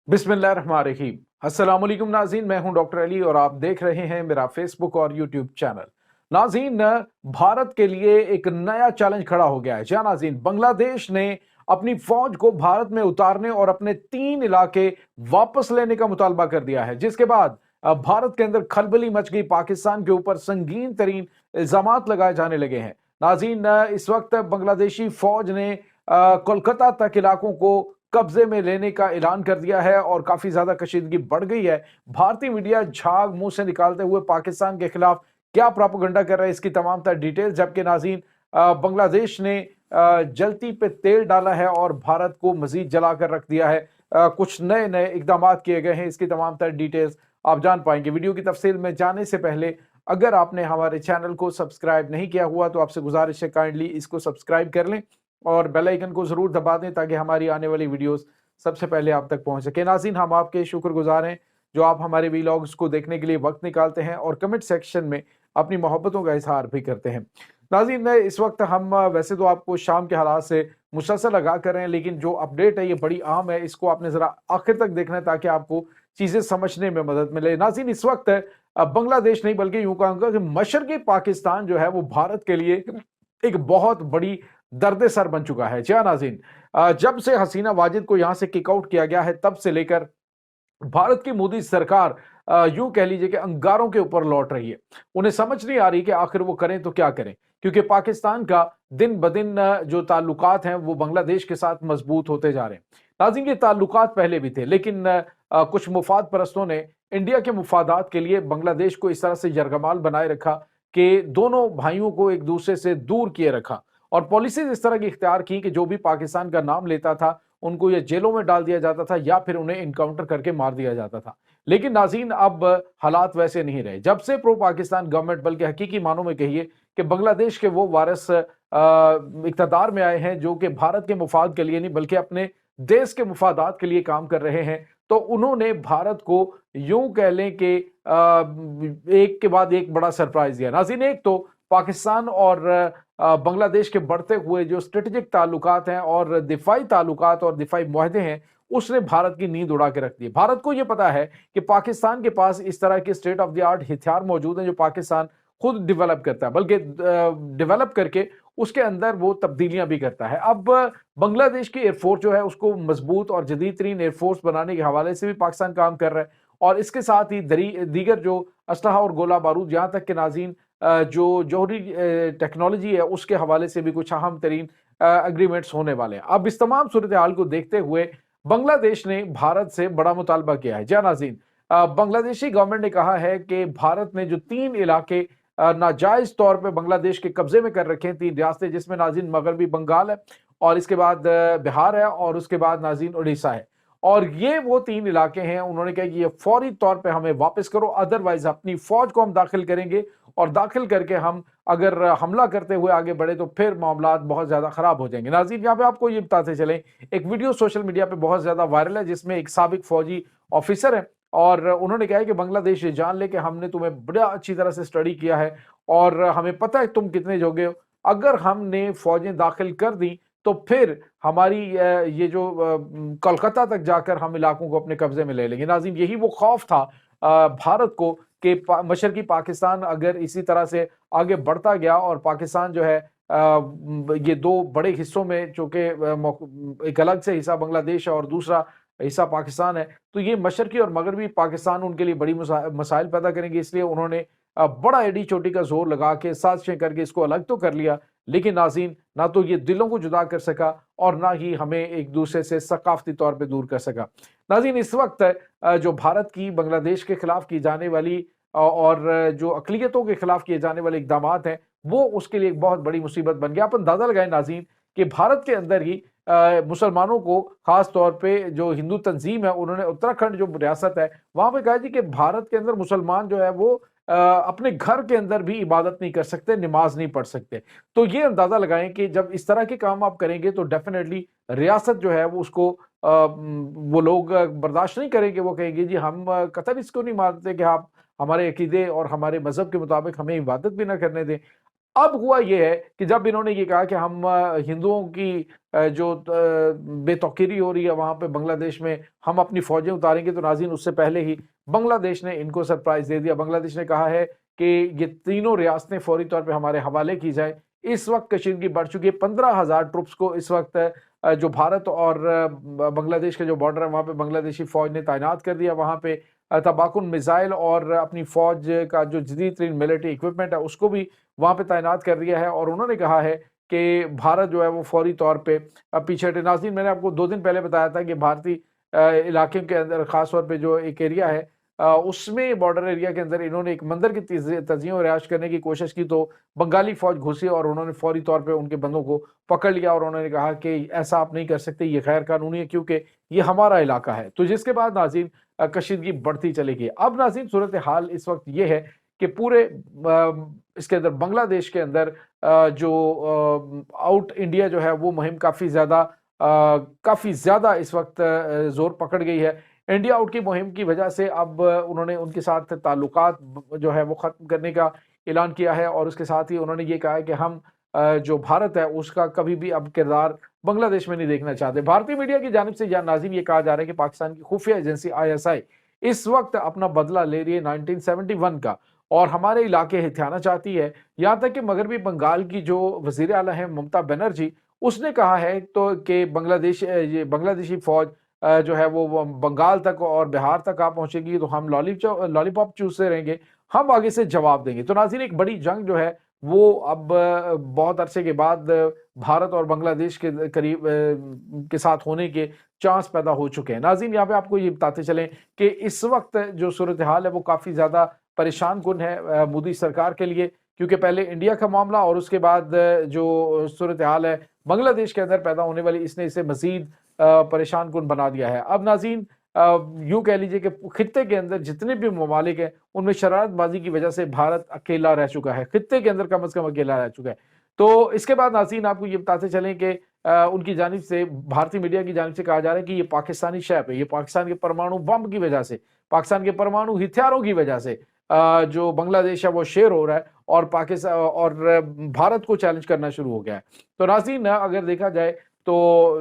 बिस्मिल्लाहिर्रहमानिर्रहीम। अस्सलाम वालेकुम नाज़रीन, मैं हूं डॉक्टर अली और आप देख रहे हैं मेरा फेसबुक और यूट्यूब चैनल। नाज़रीन, भारत के लिए एक नया चैलेंज खड़ा हो गया है। जी हां नाज़रीन, बांग्लादेश ने अपनी फौज को भारत में उतारने और अपने 3 इलाके वापस लेने का मुतालबा कर दिया है, जिसके बाद भारत के अंदर खलबली मच गई। पाकिस्तान के ऊपर संगीन तरीन इल्जामात लगाए जाने लगे हैं। नाज़रीन, इस वक्त बांग्लादेशी फौज ने कोलकाता तक इलाकों को कब्जे में लेने का ऐलान कर दिया है और काफी ज्यादा कशीदगी बढ़ गई है। भारतीय मीडिया झाग मुंह से निकालते हुए पाकिस्तान के खिलाफ क्या प्रोपेगेंडा कर रहा है, इसकी तमाम तर डिटेल्स। जबकि नाज़रीन, बांग्लादेश ने जलती पे तेल डाला है और भारत को मजीद जलाकर रख दिया है। कुछ नए नए इकदाम किए गए हैं, इसकी तमाम तर डिटेल्स आप जान पाएंगे। वीडियो की तफसील में जाने से पहले अगर आपने हमारे चैनल को सब्सक्राइब नहीं किया हुआ तो आपसे गुजारिश है काइंडली इसको सब्सक्राइब कर लें और बेल आइकन को जरूर दबा दें ताकि हमारी आने वाली वीडियोस सबसे पहले आप तक पहुंच सके। नाज़रीन, हम आपके शुक्रगुजार हैं जो आप हमारे वीलॉग्स को देखने के लिए वक्त निकालते हैं और कमेंट सेक्शन में अपनी मोहब्बतों का इजहार भी करते हैं। नाज़रीन, इस वक्त हम वैसे तो आपको शाम के हालात से मुसलसल लगा कर रहे हैं, लेकिन जो अपडेट है ये बड़ी अहम है। इसको आपने ज़रा आखिर तक देखना है ताकि आपको चीज़ें समझने में मदद मिले। नाज़रीन, इस वक्त बांग्लादेश नहीं बल्कि यूं कहूँगा कि मशरकी पाकिस्तान जो है वो भारत के लिए एक बहुत बड़ी दर्द सर बन चुका है। जी हाँ नाज़रीन, जब से हसीना वाजिद को यहां से किक आउट किया गया है तब से लेकर भारत की मोदी सरकार यूं कह लीजिए कि अंगारों के ऊपर लौट रही है। उन्हें समझ नहीं आ रही कि आखिर वो करें तो क्या करें, क्योंकि पाकिस्तान का दिन ब दिन जो ताल्लुकात हैं वो बांग्लादेश के साथ मजबूत होते जा रहे हैं। नाज़रीन, ये ताल्लुकात पहले भी थे, लेकिन कुछ मुफाद परस्तों ने इंडिया के मुफादात के लिए बांग्लादेश को इस तरह से यरगमाल बनाए रखा कि दोनों भाइयों को एक दूसरे से दूर किए रखा और पॉलिसीज इस तरह की इख्तियार की कि जो भी पाकिस्तान का नाम लेता था उनको या जेलों में डाल दिया जाता था या फिर उन्हें इनकाउंटर करके मार दिया जाता था। लेकिन नाज़रीन, अब हालात वैसे नहीं रहे। जब से प्रो पाकिस्तान गवर्नमेंट, बल्कि हकीकी मानों में कहिए कि बांग्लादेश के वो वारिस इक़्तिदार में आए हैं जो कि भारत के मुफाद के लिए नहीं बल्कि अपने देश के मुफादात के लिए काम कर रहे हैं, तो उन्होंने भारत को यूं कह लें कि एक के बाद एक बड़ा सरप्राइज दिया। नाज़रीन, एक तो पाकिस्तान और बांग्लादेश के बढ़ते हुए जो स्ट्रेटेजिक ताल्लुकात हैं और दिफाई ताल्लुकात और दिफाई मुआहदे हैं, उसने भारत की नींद उड़ा के रख दी। भारत को यह पता है कि पाकिस्तान के पास इस तरह के स्टेट ऑफ द आर्ट हथियार मौजूद हैं जो पाकिस्तान खुद डेवलप करता है, बल्कि डेवलप करके उसके अंदर वो तब्दीलियां भी करता है। अब बांग्लादेश की एयरफोर्स जो है उसको मजबूत और जदीद तरीन एयरफोर्स बनाने के हवाले से भी पाकिस्तान काम कर रहा है और इसके साथ ही दीगर जो असलहा और गोला बारूद, यहाँ तक के नाज़रीन जो जौहरी टेक्नोलॉजी है उसके हवाले से भी कुछ अहम तरीन एग्रीमेंट्स होने वाले हैं। अब इस तमाम सूरत हाल को देखते हुए बांग्लादेश ने भारत से बड़ा मुतालबा किया है। जी नाज़रीन, बांग्लादेशी गवर्नमेंट ने कहा है कि भारत ने जो 3 इलाके नाजायज तौर पर बांग्लादेश के कब्जे में कर रखे हैं, 3 रियासतें, जिसमें नाज़रीन मगरबी बंगाल है और इसके बाद बिहार है और उसके बाद नाज़रीन उड़ीसा है। और ये वो 3 इलाके हैं, उन्होंने कहा कि ये फौरी तौर पे हमें वापस करो, अदरवाइज अपनी फौज को हम दाखिल करेंगे और दाखिल करके हम अगर हमला करते हुए आगे बढ़े तो फिर मामलात बहुत ज्यादा खराब हो जाएंगे। नाज़रीन, यहाँ पे आपको ये बताते चलें, एक वीडियो सोशल मीडिया पे बहुत ज्यादा वायरल है जिसमें एक साबिक फौजी ऑफिसर है और उन्होंने कहा है कि बांग्लादेश ये जान ले कि हमने तुम्हें बड़ा अच्छी तरह से स्टडी किया है और हमें पता है तुम कितने जोगे हो। अगर हमने फौजें दाखिल कर दी तो फिर हमारी ये जो कोलकाता तक जाकर हम इलाकों को अपने कब्जे में ले लेंगे। नाज़रीन, यही वो खौफ था भारत को कि मशरकी पाकिस्तान अगर इसी तरह से आगे बढ़ता गया और पाकिस्तान जो है ये 2 बड़े हिस्सों में, चूंकि एक अलग से हिस्सा बांग्लादेश है और दूसरा हिस्सा पाकिस्तान है, तो ये मशरकी और मगरबी पाकिस्तान उनके लिए बड़ी मसाइल पैदा करेंगे। इसलिए उन्होंने बड़ा एडी चोटी का जोर लगा के साजिशें करके इसको अलग तो कर लिया, लेकिन नाज़रीन ना तो ये दिलों को जुदा कर सका और ना ही हमें एक दूसरे से सकाफती तौर पे दूर कर सका। नाज़रीन, इस वक्त जो भारत की बांग्लादेश के खिलाफ की जाने वाली और जो अक़लियतों के खिलाफ किए जाने वाले इक़दाम हैं वो उसके लिए एक बहुत बड़ी मुसीबत बन गया। आप अंदाज़ा लगाएं नाज़रीन कि भारत के अंदर ही मुसलमानों को, खास तौर पे जो हिंदू तंजीम है, उन्होंने उत्तराखंड जो रियासत है वहां पे कहा जी कि भारत के अंदर मुसलमान जो है वो अपने घर के अंदर भी इबादत नहीं कर सकते, नमाज नहीं पढ़ सकते। तो ये अंदाजा लगाएं कि जब इस तरह के काम आप करेंगे तो डेफिनेटली रियासत जो है वो उसको वो लोग बर्दाश्त नहीं करेंगे। वो कहेंगे जी हम कतई इसको नहीं मानते कि आप हमारे अकीदे और हमारे मजहब के मुताबिक हमें इबादत भी ना करने दें। اب ہوا یہ ہے کہ جب انہوں نے یہ کہا کہ ہم ہندوؤں کی جو بے توقیری ہو رہی ہے وہاں پہ بنگلہ دیش میں ہم اپنی فوجیں اتاریں گے، تو ناظرین اس سے پہلے ہی بنگلہ دیش نے ان کو سرپرائز دے دیا۔ بنگلہ دیش نے کہا ہے کہ یہ تینوں ریاستیں فوری طور پہ ہمارے حوالے کی جائیں۔ اس وقت کشیدگی بڑھ چکی ہے، 15,000 ٹروپس کو اس وقت جو بھارت اور بنگلہ دیش کے جو بارڈر ہے وہاں پہ بنگلہ دیشی فوج نے تعینات کر دیا۔ وہاں پہ تباکن میزائل اور اپنی فوج کا جو جدید ترین ملٹری اکوپمنٹ ہے اس کو بھی وہاں پہ تعینات کر دیا ہے، اور انہوں نے کہا ہے کہ بھارت جو ہے وہ فوری طور پہ پیچھے ہٹے۔ ناظرین، میں نے آپ کو 2 دن پہلے بتایا تھا کہ بھارتی علاقے کے اندر خاص طور پہ جو ایک ایریا ہے اس میں بارڈر ایریا کے اندر انہوں نے ایک مندر کی تزئین و رہائش کرنے کی کوشش کی، تو بنگالی فوج گھسی اور انہوں نے فوری طور پہ ان کے بندوں کو پکڑ لیا، اور انہوں نے کہا کہ ایسا آپ نہیں کر سکتے، یہ غیر قانونی ہے کیونکہ یہ ہمارا علاقہ ہے۔ تو جس کے بعد ناظرین کشیدگی بڑھتی چلے گی۔ اب ناظرین صورتحال اس وقت یہ ہے کہ پورے اس کے اندر بنگلہ دیش کے اندر جو آؤٹ انڈیا جو ہے وہ مہم کافی زیادہ اس وقت زور پکڑ گئی ہے۔ انڈیا آؤٹ کی مہم کی وجہ سے اب انہوں نے ان کے ساتھ تعلقات جو ہے وہ ختم کرنے کا اعلان کیا ہے، اور اس کے ساتھ ہی انہوں نے یہ کہا ہے کہ ہم جو بھارت ہے اس کا کبھی بھی اب کردار بنگلہ دیش میں نہیں دیکھنا چاہتے۔ بھارتی میڈیا کی جانب سے ناظرین یہ کہا جا رہا ہے کہ پاکستان کی خفیہ ایجنسی ISI اس وقت اپنا بدلہ لے رہی ہے 1971 کا، اور ہمارے علاقے ہتھیانا چاہتی ہے۔ یہاں تک کہ مغربی بنگال کی جو وزیر اعلیٰ ہیں ممتا بنرجی، اس نے کہا ہے تو کہ بنگلہ دیشی فوج جو ہے وہ بنگال تک اور بہار تک آ پہنچے گی تو ہم لالی پاپ چوستے رہیں گے، ہم آگے سے جواب دیں گے۔ تو ناظرین ایک بڑی جنگ جو ہے وہ اب بہت عرصے کے بعد بھارت اور بنگلہ دیش کے قریب کے ساتھ ہونے کے چانس پیدا ہو چکے ہیں۔ ناظرین یہاں پہ آپ کو یہ بتاتے چلیں کہ اس وقت جو صورتحال ہے وہ کافی زیادہ پریشان کن ہے مودی سرکار کے لیے، کیونکہ پہلے انڈیا کا معاملہ اور اس کے بعد جو صورتحال ہے بنگلہ دیش کے اندر پیدا ہونے والی، اس نے اسے مزید پریشان کن بنا دیا ہے۔ اب ناظرین یوں کہہ لیجئے کہ خطے کے اندر جتنے بھی ممالک ہیں ان میں شرارت بازی کی وجہ سے بھارت اکیلا رہ چکا ہے، خطے کے اندر کم از کم اکیلا رہ چکا ہے۔ تو اس کے بعد ناظرین آپ کو یہ بتاتے چلیں کہ ان کی جانب سے، بھارتی میڈیا کی جانب سے کہا جا رہا ہے کہ یہ پاکستانی شیپ ہے، یہ پاکستان کے پرمانو بم کی وجہ سے، پاکستان کے پرمانو ہتھیاروں کی وجہ سے جو بنگلہ دیش ہے وہ شیر ہو رہا ہے، اور پاکستان اور بھارت کو چیلنج کرنا شروع ہو گیا ہے۔ تو ناظرین اگر دیکھا جائے تو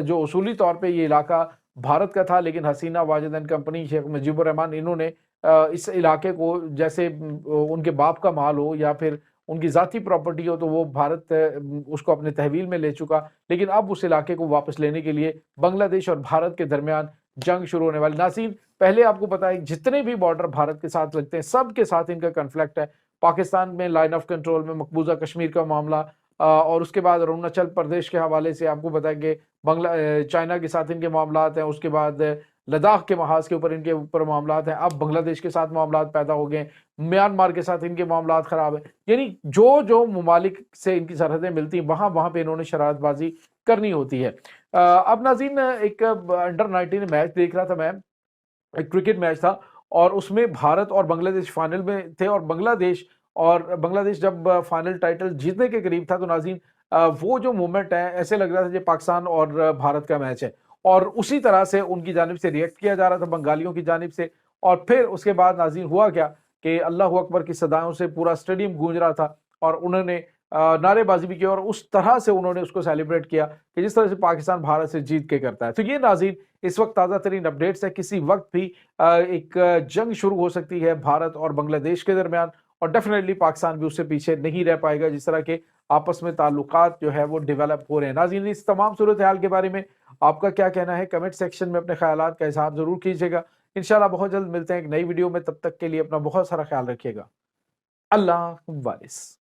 جو اصولی طور پہ یہ علاقہ بھارت کا تھا، لیکن حسینہ واجد اینڈ کمپنی، شیخ مجیب الرحمان، انہوں نے اس علاقے کو جیسے ان کے باپ کا مال ہو یا پھر ان کی ذاتی پراپرٹی ہو تو وہ بھارت اس کو اپنے تحویل میں لے چکا، لیکن اب اس علاقے کو واپس لینے کے لیے بنگلہ دیش اور بھارت کے درمیان جنگ شروع ہونے والی۔ ناظرین پہلے آپ کو پتا ہے جتنے بھی بارڈر بھارت کے ساتھ لگتے ہیں سب کے ساتھ ان کا کنفلکٹ ہے۔ پاکستان میں لائن آف کنٹرول میں مقبوضہ کشمیر کا معاملہ، اور اس کے بعد اروناچل پردیش کے حوالے سے آپ کو پتا ہے کہ چائنا کے ساتھ ان کے معاملات ہیں، اس کے بعد لداخ کے محاذ کے اوپر ان کے اوپر معاملات ہیں، اب بنگلہ دیش کے ساتھ معاملات پیدا ہو گئے، میانمار کے ساتھ ان کے معاملات خراب ہیں، یعنی جو ممالک سے ان کی سرحدیں ملتی ہیں وہاں پہ انہوں نے شرارت بازی کرنی ہوتی ہے۔ اب ناظرین ایک انڈر 19 میچ دیکھ رہا تھا میں، ایک کرکٹ میچ تھا، اور اس میں بھارت اور بنگلہ دیش فائنل میں تھے، اور بنگلہ دیش جب فائنل ٹائٹل جیتنے کے قریب تھا تو ناظرین وہ جو مومنٹ ہے ایسے لگ رہا تھا کہ پاکستان اور بھارت کا میچ ہے، اور اسی طرح سے ان کی جانب سے ریئیکٹ کیا جا رہا تھا بنگالیوں کی جانب سے۔ اور پھر اس کے بعد ناظرین ہوا کیا کہ اللہ اکبر کی صداؤں سے پورا اسٹیڈیم گونج رہا تھا، اور انہوں نے نعرے بازی بھی کی، اور اس طرح سے انہوں نے اس کو سیلیبریٹ کیا کہ جس طرح سے پاکستان بھارت سے جیت کے کرتا ہے۔ تو یہ ناظرین اس وقت تازہ ترین اپڈیٹس ہے، کسی وقت بھی ایک جنگ شروع ہو سکتی ہے بھارت اور بنگلہ دیش کے درمیان، اور ڈیفینیٹلی پاکستان بھی اس سے پیچھے نہیں رہ پائے گا جس طرح کے آپس میں تعلقات جو ہے وہ ڈیولپ ہو رہے ہیں۔ ناظرین اس تمام صورتحال کے بارے میں آپ کا کیا کہنا ہے؟ کمنٹ سیکشن میں اپنے خیالات کا اظہار ضرور کیجیے گا۔ انشاءاللہ بہت جلد ملتے ہیں ایک نئی ویڈیو میں، تب تک کے لیے اپنا بہت سارا خیال رکھیے گا۔ اللہ حافظ۔